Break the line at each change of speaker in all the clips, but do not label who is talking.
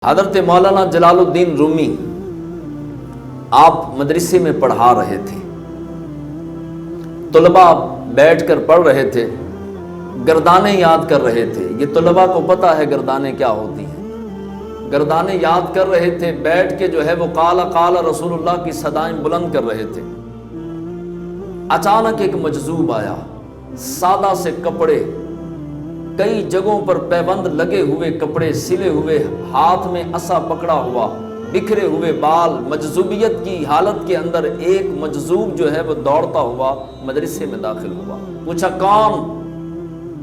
حضرت مولانا جلال الدین رومی آپ مدرسے میں پڑھا رہے تھے، طلباء بیٹھ کر پڑھ رہے تھے، گردانیں یاد کر رہے تھے۔ یہ طلباء کو پتہ ہے گردانیں کیا ہوتی ہیں، گردانیں یاد کر رہے تھے، بیٹھ کے جو ہے وہ قال قال رسول اللہ کی صدائیں بلند کر رہے تھے۔ اچانک ایک مجذوب آیا، سادہ سے کپڑے، کئی جگہوں پر پیبند لگے ہوئے کپڑے، سلے ہوئے، ہاتھ میں عصا پکڑا ہوا، بکھرے ہوئے بال، مجذوبیت کی حالت کے اندر ایک مجذوب جو ہے وہ دوڑتا ہوا مدرسے میں داخل ہوا۔ پوچھا کون؟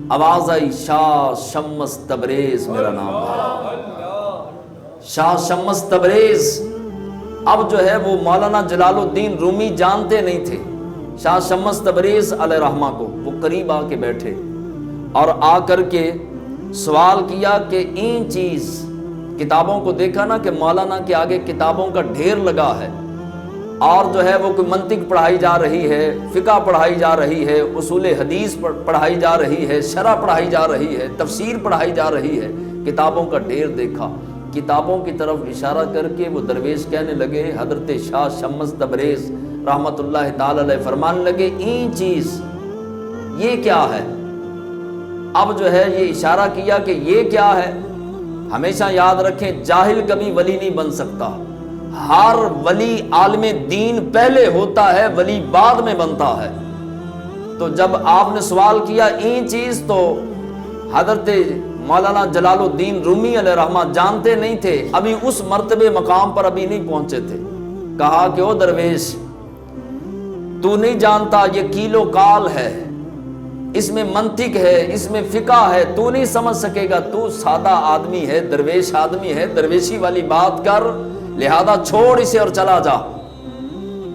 آواز آئی شاہ شمس تبریز میرا نام ہے، شاہ شمس تبریز۔ اب جو ہے وہ مولانا جلال الدین رومی جانتے نہیں تھے شاہ شمس تبریز علیہ رحمہ کو۔ وہ قریب آ کے بیٹھے اور آ کر کے سوال کیا کہ این چیز، کتابوں کو دیکھا نا کہ مولانا کے آگے کتابوں کا ڈھیر لگا ہے، اور جو ہے وہ کوئی منطق پڑھائی جا رہی ہے، فقہ پڑھائی جا رہی ہے، اصول حدیث پڑھائی جا رہی ہے، شرح پڑھائی جا رہی ہے، تفسیر پڑھائی جا رہی ہے، کتابوں کا ڈھیر دیکھا۔ کتابوں کی طرف اشارہ کر کے وہ درویش کہنے لگے، حضرت شاہ شمس تبریز رحمۃ اللہ تعالی علیہ فرمانے لگے این چیز یہ کیا ہے؟ اب جو ہے یہ اشارہ کیا کہ یہ کیا ہے۔ ہمیشہ یاد رکھیں جاہل کبھی ولی نہیں بن سکتا، ہر ولی عالم دین پہلے ہوتا ہے، ولی بعد میں بنتا ہے۔ تو جب آپ نے سوال کیا این چیز، تو حضرت مولانا جلال الدین رومی علیہ رحمہ جانتے نہیں تھے، ابھی اس مرتبے مقام پر ابھی نہیں پہنچے تھے۔ کہا کہ او درویش، تو نہیں جانتا یہ کیلو کال ہے، اس میں منطق ہے، اس میں فقہ ہے، تو نہیں سمجھ سکے گا، تو سادہ آدمی ہے، درویش آدمی ہے، درویشی والی بات کر، لہذا چھوڑ اسے اور چلا جا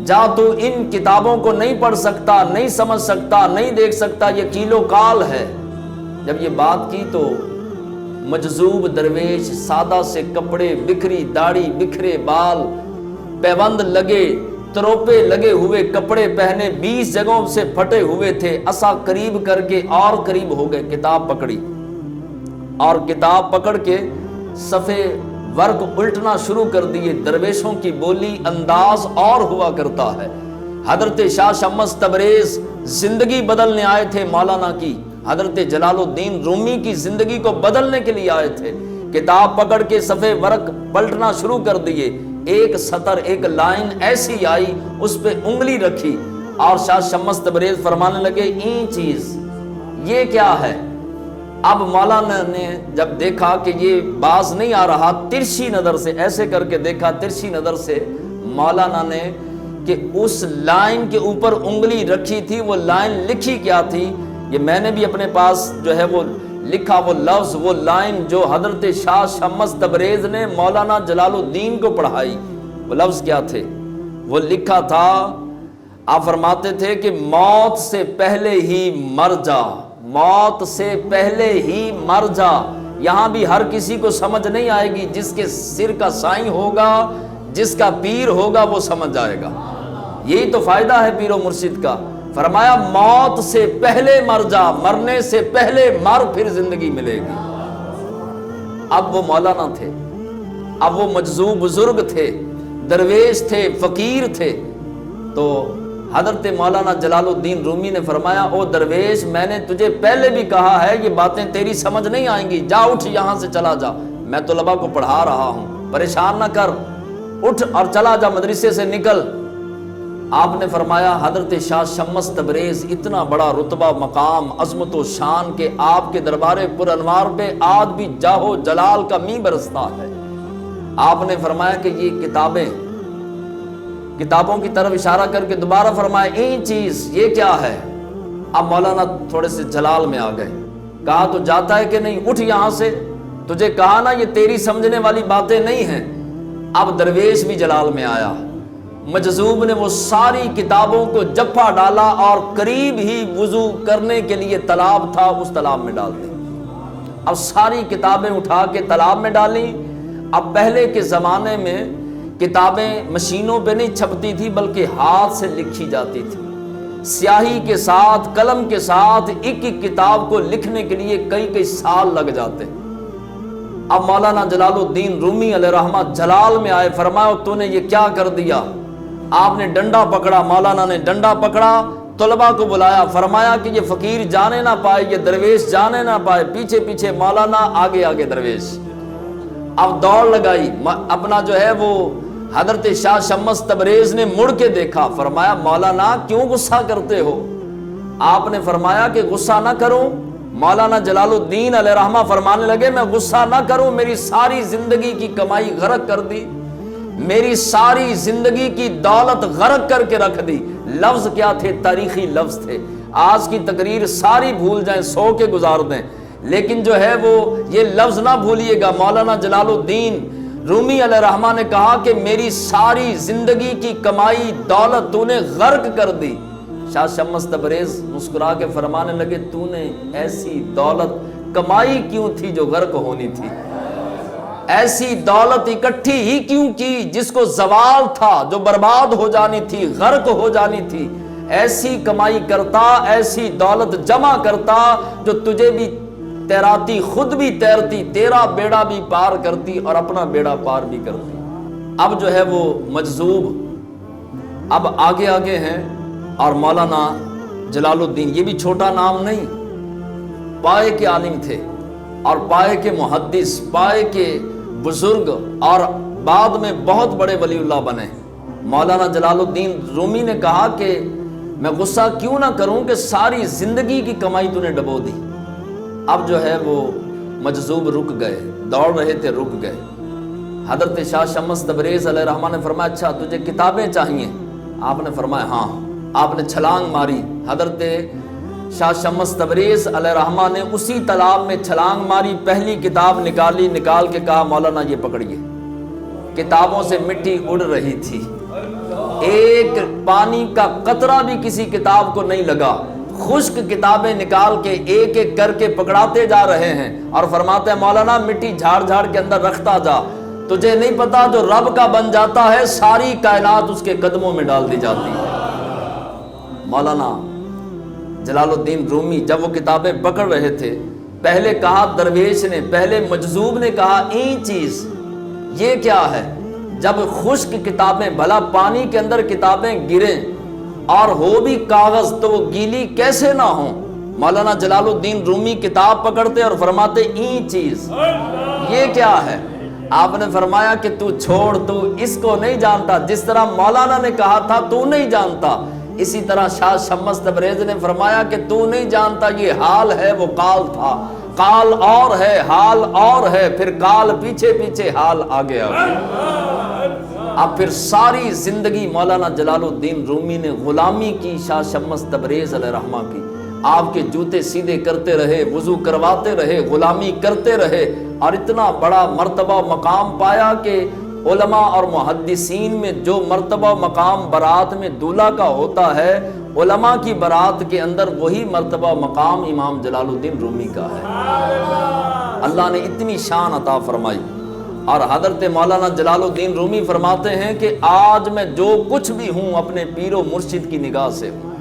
جا، تو ان کتابوں کو نہیں پڑھ سکتا، نہیں سمجھ سکتا، نہیں دیکھ سکتا، یہ کیلو کال ہے۔ جب یہ بات کی تو مجذوب درویش، سادہ سے کپڑے، بکھری داڑھی، بکھرے بال، پیبند لگے، تروپے لگے ہوئے کپڑے پہنے، 20 جگہوں سے پھٹے ہوئے تھے، عصا قریب کر کے اور قریب ہو گئے، کتاب پکڑی اور کتاب پکڑ کے صفحے ورق الٹنا شروع کر دیے۔ درویشوں کی بولی انداز اور ہوا کرتا ہے۔ حضرت شاہ شمس تبریز زندگی بدلنے آئے تھے مولانا کی، حضرت جلال الدین رومی کی زندگی کو بدلنے کے لیے آئے تھے۔ کتاب پکڑ کے صفحے ورق پلٹنا شروع کر دیے، ایک سطر، ایک لائن ایسی آئی، اس پہ انگلی رکھی اور شاہ شمس تبریز فرمانے لگے این چیز یہ کیا ہے؟ اب مولانا نے جب دیکھا کہ یہ باز نہیں آ رہا، ترچھی نظر سے ایسے کر کے دیکھا، ترچھی نظر سے مولانا نے کہ اس لائن کے اوپر انگلی رکھی تھی، وہ لائن لکھی کیا تھی؟ یہ میں نے بھی اپنے پاس جو ہے وہ لکھا، وہ لفظ، وہ لائن جو حضرت شاہ شمس تبریز نے مولانا جلال الدین کو پڑھائی، وہ لفظ کیا تھے؟ وہ لکھا تھا، آپ فرماتے تھے کہ موت سے پہلے ہی مر جا، موت سے پہلے ہی مر جا۔ یہاں بھی ہر کسی کو سمجھ نہیں آئے گی، جس کے سر کا سائیں ہوگا، جس کا پیر ہوگا وہ سمجھ جائے گا۔ یہی تو فائدہ ہے پیر و مرشد کا۔ فرمایا موت سے پہلے مر جا، مرنے سے پہلے مر، پھر زندگی ملے گی۔ اب وہ مولانا تھے، اب وہ مجذوب بزرگ تھے، درویش تھے، فقیر تھے۔ تو حضرت مولانا جلال الدین رومی نے فرمایا او درویش، میں نے تجھے پہلے بھی کہا ہے یہ باتیں تیری سمجھ نہیں آئیں گی، جا اٹھ یہاں سے چلا جا، میں طلباء کو پڑھا رہا ہوں، پریشان نہ کر، اٹھ اور چلا جا، مدرسے سے نکل۔ آپ نے فرمایا حضرت شاہ شمس تبریز اتنا بڑا رتبہ، مقام، عظمت و شان کے آپ کے دربار پر انوار پہ آج بھی جاہو جلال کا می برستا ہے۔ آپ نے فرمایا کہ یہ کتابوں کی طرف اشارہ کر کے دوبارہ فرمایا این چیز یہ کیا ہے؟ اب مولانا تھوڑے سے جلال میں آ گئے۔ کہا تو جاتا ہے کہ نہیں؟ اٹھ یہاں سے، تجھے کہا نا یہ تیری سمجھنے والی باتیں نہیں ہیں۔ اب درویش بھی جلال میں آیا، مجذوب نے وہ ساری کتابوں کو جپا ڈالا اور قریب ہی وضو کرنے کے لیے تالاب تھا، اس تالاب میں ڈال دی۔ اب ساری کتابیں اٹھا کے تالاب میں ڈالیں۔ اب پہلے کے زمانے میں کتابیں مشینوں پہ نہیں چھپتی تھی، بلکہ ہاتھ سے لکھی جاتی تھی، سیاہی کے ساتھ، قلم کے ساتھ، ایک ایک کتاب کو لکھنے کے لیے کئی کئی سال لگ جاتے۔ اب مولانا جلال الدین رومی علیہ رحمہ جلال میں آئے، فرمایا تو نے یہ کیا کر دیا؟ آپ نے ڈنڈا پکڑا، مولانا نے ڈنڈا پکڑا، طلباء کو بلایا، فرمایا کہ یہ فقیر جانے نہ پائے، یہ درویش جانے نہ پائے، پیچھے پیچھے مولانا، آگے آگے درویش۔ اب دوڑ لگائی، اپنا جو ہے وہ حضرت شاہ شمس تبریز نے مڑ کے دیکھا، فرمایا مولانا کیوں غصہ کرتے ہو؟ آپ نے فرمایا کہ غصہ نہ کروں۔ مولانا جلال الدین علیہ رحمہ فرمانے لگے میں غصہ نہ کروں، میری ساری زندگی کی کمائی غرق کر دی، میری ساری زندگی کی دولت غرق کر کے رکھ دی۔ لفظ کیا تھے؟ تاریخی لفظ تھے۔ آج کی تقریر ساری بھول جائیں، سو کے گزار دیں، لیکن جو ہے وہ یہ لفظ نہ بھولیے گا۔ مولانا جلال الدین رومی علیہ رحمہ نے کہا کہ میری ساری زندگی کی کمائی دولت تو نے غرق کر دی۔ شاہ شمس تبریز مسکرا کے فرمانے لگے تو نے ایسی دولت کمائی کیوں تھی جو غرق ہونی تھی؟ ایسی دولت اکٹھی ہی کیوں کی جس کو زوال تھا، جو برباد ہو جانی تھی، غرق ہو جانی تھی؟ ایسی کمائی کرتا، ایسی دولت جمع کرتا جو تجھے بھی تیراتی، خود بھی تیرتی، تیرا بیڑا بھی پار کرتی اور اپنا بیڑا پار بھی کرتی۔ اب جو ہے وہ مجذوب اب آگے آگے ہیں، اور مولانا جلال الدین یہ بھی چھوٹا نام نہیں، پائے کے عالم تھے اور پائے کے محدث، پائے کے بزرگ، اور بعد میں بہت بڑے ولی اللہ بنے۔ مولانا جلال الدین رومی نے کہا کہ میں غصہ کیوں نہ کروں کہ ساری زندگی کی کمائی تو نے ڈبو دی۔ اب جو ہے وہ مجذوب رک گئے، دوڑ رہے تھے، رک گئے۔ حضرت شاہ شمس تبریز علیہ رحمہ نے فرمایا اچھا تجھے کتابیں چاہیے؟ آپ نے فرمایا ہاں۔ آپ نے چھلانگ ماری، حضرت شاہ شمس تبریز علیہ رحمہ نے اسی تالاب میں چھلانگ ماری، پہلی کتاب نکالی، نکال کے کہا مولانا یہ پکڑیے۔ کتابوں سے مٹی اڑ رہی تھی، ایک پانی کا قطرہ بھی کسی کتاب کو نہیں لگا، خشک کتابیں نکال کے ایک ایک کر کے پکڑاتے جا رہے ہیں، اور فرماتے ہیں مولانا مٹی جھاڑ جھاڑ کے اندر رکھتا جا، تجھے نہیں پتا جو رب کا بن جاتا ہے ساری کائنات اس کے قدموں میں ڈال دی جاتی ہے۔ مولانا جلال الدین رومی جب وہ کتابیں پکڑ رہے تھے، پہلے کہا درویش نے، پہلے مجذوب نے کہا این چیز یہ کیا ہے؟ جب خشک کتابیں، بھلا پانی کے اندر کتابیں گریں اور ہو بھی کاغذ تو وہ گیلی کیسے نہ ہوں؟ مولانا جلال الدین رومی کتاب پکڑتے اور فرماتے این چیز یہ کیا ہے؟ آپ نے فرمایا کہ تو چھوڑ، تو اس کو نہیں جانتا، جس طرح مولانا نے کہا تھا تو نہیں جانتا، اسی طرح شاہ شمس تبریز نے فرمایا کہ تو نہیں جانتا، یہ حال ہے وہ قال تھا، قال اور ہے حال اور ہے، پھر قال پیچھے پیچھے حال آگے آگے۔ اب پھر ساری زندگی مولانا جلال الدین رومی نے غلامی کی شاہ شمس تبریز علیہ رحمہ کی، آپ کے جوتے سیدھے کرتے رہے، وضو کرواتے رہے، غلامی کرتے رہے، اور اتنا بڑا مرتبہ مقام پایا کہ علماء اور محدثین میں جو مرتبہ مقام برات میں دولہا کا ہوتا ہے، علماء کی برات کے اندر وہی مرتبہ مقام امام جلال الدین رومی کا ہے۔ اللہ نے اتنی شان عطا فرمائی۔ اور حضرت مولانا جلال الدین رومی فرماتے ہیں کہ آج میں جو کچھ بھی ہوں اپنے پیر و مرشد کی نگاہ سے ہوں۔